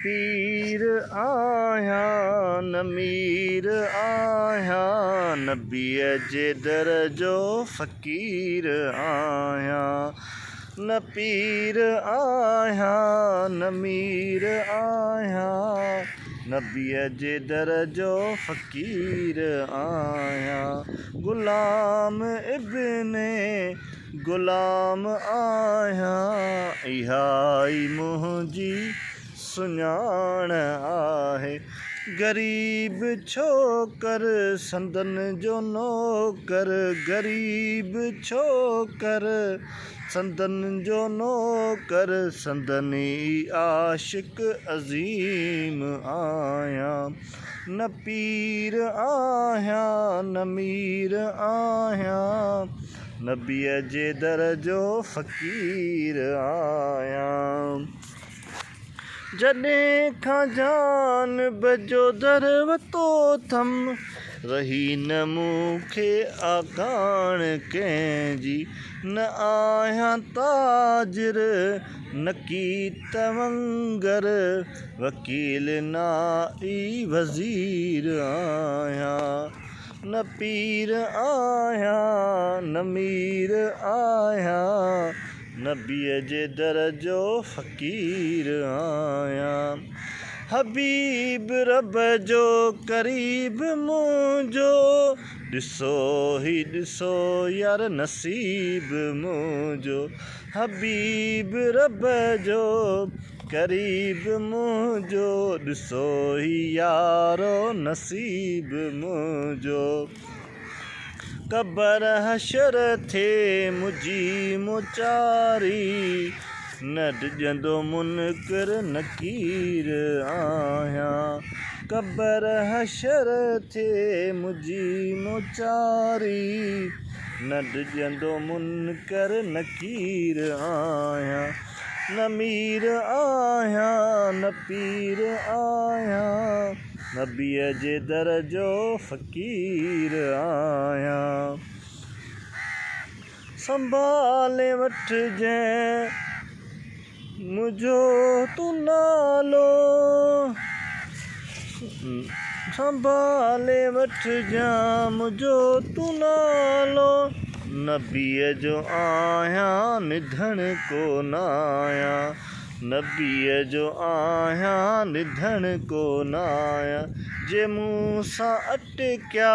पीर आया न मीर आया, नबीअ जे दर जो फ़क़ीर आया। न पीर आया न मीर आया, नबीअ जे दर जो फ़क़ीर आया। ग़ुलाम इब्ने ग़ुलाम आया, इहा ई मुंहिंजी सुञाण आहे। ग़रीब छो कर संदन जो नौकर, ग़रीब छो कर संदन जो नौकर, संदनी आशिक अज़ीम आया। न पीर आया न मीर आया, नबीअ जे दर जो फ़क़ीर आया। जॾहिं खां जान बजो दर वतो थम, रही न मूंखे आकाण कंहिंजी। न आहियां ताजिर न की तवंगर, वकील नाई वज़ीर आया। न पीर आया न मीर आया, नबीअ जे दर जो फ़क़ीर आया। हबीब रब जो क़रीब मुंहिंजो, ॾिसो ही ॾिसो यार नसीब मुंहिंजो। हबीब रब जो क़रीब मुंहिंजो, ॾिसो ही यारो नसीब मुंहिंजो। क़बर हशर थिए मुंहिंजी मोचारी, न डिॼंदो मुनकिर नकीर आहियां। क़बर हशर थिए मुंहिंजी मोचारी, न डिॼंदो मुनकिर नकीर आहियां। न मीर आहियां न पीर आहियां, नबीअ जे दर जो फ़क़ीर आहियां। संभाले वठिजांइ मुंहिंजो तूं नालो, संभाले वठिजांइ मुंहिंजो तूं नालो, नबीअ जो आहियां निधण कोन आहियां। नबीअ जो आहियां निधण कोन आहियां। जे मूं सां अटकिया